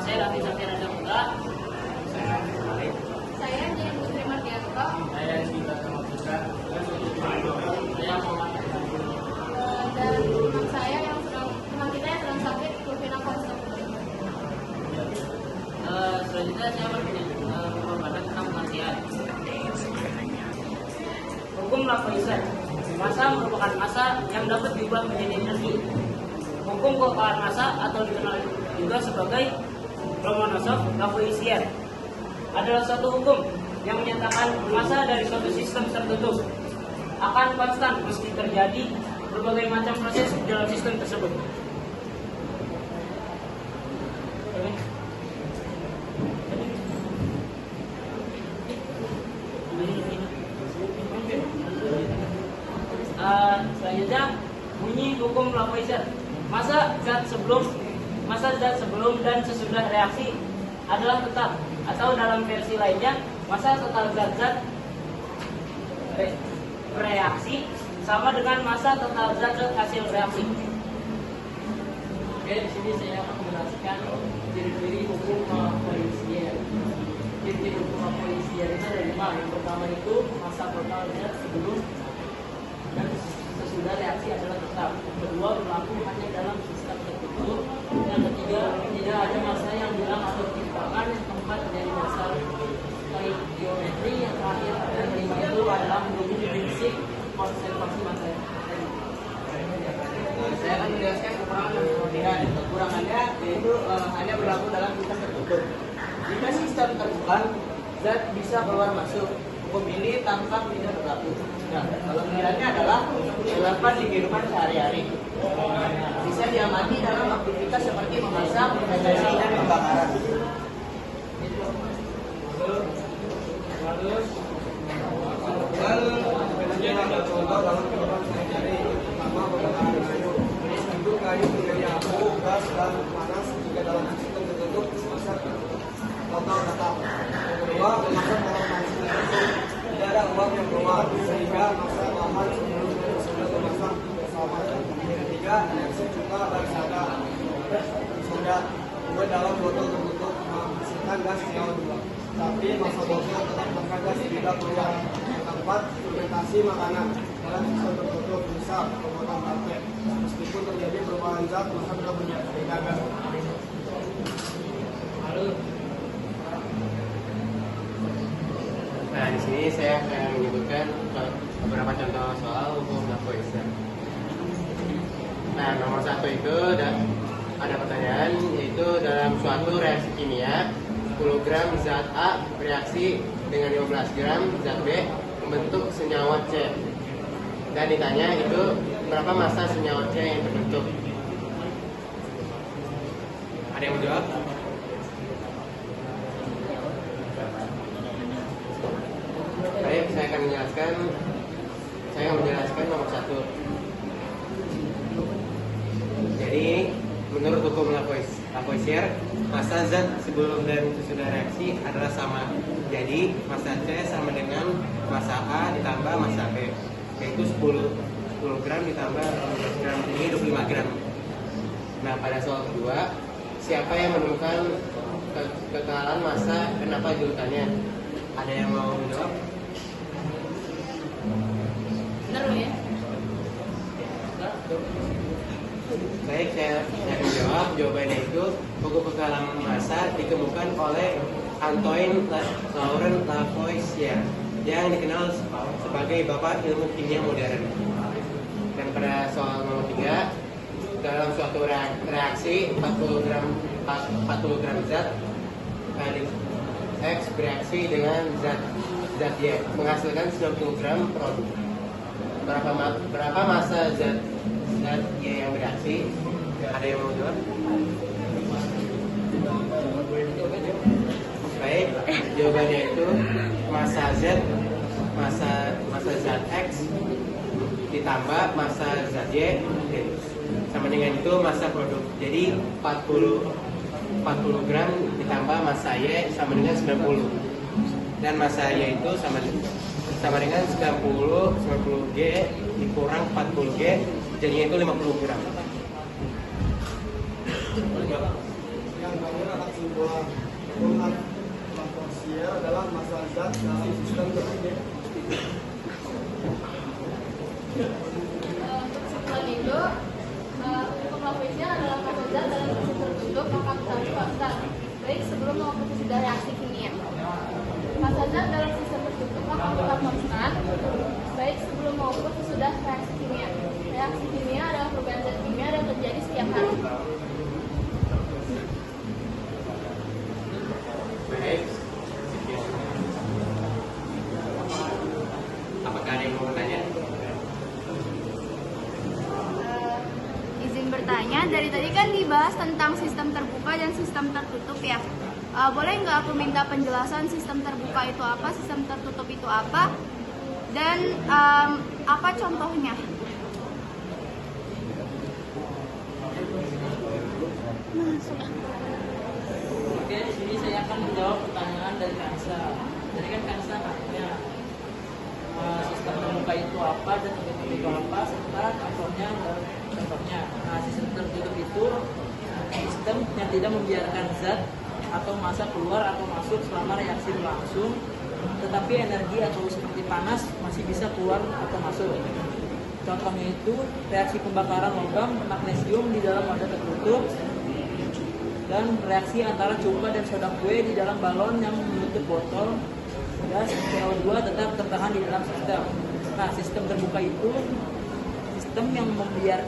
Saya Raffi Satyarada Putra. Saya Malik. Saya Jen Putri Mardianto. Saya Rizky Batama Putra. Saya Muhammad. Dan teman saya yang teman kita yang sedang sakit, Rufina Fausta Putri. Selanjutnya saya membacakan tentang pengertian. Hukum Lavoisier. Massa merupakan massa yang dapat diubah menjadi energi. Hukum kekekalan massa atau dikenal juga sebagai Lomonosov Lavoisier adalah suatu hukum yang menyatakan massa dari suatu sistem tertutup akan konstan meski terjadi berbagai macam proses dalam sistem tersebut. Selanjutnya bunyi hukum Lavoisier. Massa zat sebelum dan sesudah reaksi adalah tetap, atau dalam versi lainnya massa total zat-zat bereaksi sama dengan massa total zat-zat hasil reaksi. Oke, di sini saya akan menjelaskan ciri-ciri hukum Lavoisier. Ciri-ciri hukum Lavoisier itu ada 5. Yang pertama itu massa total zat sebelum dan sesudah reaksi adalah tetap. Yang kedua, berlaku hanya dalam sistem tertutup. Yang ketiga, tidak ada massa yang hilang atau ditimpakan. Yang keempat, dari massa stoikiometri. Yang terakhir, dan kelima itu adalah mendukung prinsip konservasi massa. Saya akan menjelaskan kekurangan dan kelebihan. Kekurangannya yaitu hanya berlaku dalam sistem tertutup. Jika sistem terbuka, zat bisa keluar masuk. Hukum ini tampak tidak berlaku. Nah, kelebihannya adalah terdapat di kehidupan sehari-hari. Bisa diamati dalam aktivitas seperti memasak, mendeteksi, dan pembakaran. Lalu ada contoh dalam kehidupan sehari-hari, pertama pembakaran kayu. Itu kayu menjadi abu, gas, dan panas jika dalam sistem tertutup masa total tetap. Yang kedua, memasak dalam kondisi tertutup. Tidak ada uap yang keluar sehingga masa bahan sebelum dan sudah memasak bersama. Yang ketiga, reaksi cuka dan soda buat dalam botol tertutup menghasilkan gas CO2. Tapi masa botol tetap menghasilkan gas tidak keluar. Yang keempat, fermentasi makanan dalam sistem tertutup, misal pembuatan tape. Meskipun terjadi perubahan zat, maka tetap menjadi gas. Nah, di sini saya akan menyebutkan beberapa contoh soal hukum Lavoisier. Nah, nomor 1 itu ada pertanyaan, yaitu dalam suatu reaksi kimia 10 gram zat A bereaksi dengan 15 gram zat B membentuk senyawa C. Dan ditanya itu berapa massa senyawa C yang terbentuk. Ada yang mau jawab? Baik, saya akan menjelaskan nomor 1. Jadi, menurut hukum Lavoisier, massa zat sebelum dan sesudah reaksi adalah sama. Jadi, massa C sama dengan massa A ditambah massa B, yaitu 10 gram ditambah 15 gram, ini 25 gram. Nah, pada soal kedua, siapa yang menemukan kekekalan massa, kenapa julukannya? Ada yang mau menjawab? Benar ya? Baik, saya akan menjawab. Jawabannya itu hukum kekekalan massa ditemukan oleh Antoine Laurent Lavoisier yang dikenal sebagai bapak ilmu kimia modern. Dan pada soal nomor 3, dalam suatu reaksi 40 gram zat X bereaksi dengan zat Y menghasilkan 90 gram produk. Berapa massa zat Y yang bereaksi? Ada yang mau jawab? Baik, jawabannya itu massa zat X ditambah massa zat Y sama dengan itu massa produk. Jadi 40 gram ditambah massa Y sama dengan 90. Dan massa Y itu sama dengan 90 G dikurang 40 G, jadinya itu 50 gram. Yang selanjutnya akan kesimpulan. Kesimpulan Lavoisier adalah massa zat dalam sistem tertutup. Untuk kesimpulan itu, untuk Lavoisier adalah massa zat dalam sistem tertutup akan selalu konstan, baik sebelum maupun sesudah reaksi kimia. Massa zat dalam sistem tertutup akan tetap konstan, baik sebelum maupun sesudah reaksi kimia. Reaksi kimia adalah perubahan zat kimia yang terjadi setiap hari. Baik. Apakah ada yang mau bertanya? Izin bertanya, dari tadi kan dibahas tentang sistem terbuka dan sistem tertutup ya. Boleh nggak aku minta penjelasan sistem terbuka itu apa, sistem tertutup itu apa, dan apa contohnya? Oke, di sini saya akan menjawab pertanyaan dari Kansa. Jadi kan Kansa nanya sistem terbuka itu apa dan tertutup itu apa, serta contohnya. Nah, sistem tertutup itu sistem yang tidak membiarkan zat atau massa keluar atau masuk selama reaksi berlangsung, tetapi energi atau seperti panas masih bisa keluar atau masuk. Contohnya itu reaksi pembakaran logam magnesium di dalam wadah tertutup, dan reaksi antara cuka dan soda kue di dalam balon yang menutup botol. Gas CO2 tetap tertahan di dalam sistem. Nah, sistem terbuka itu sistem yang membiarkan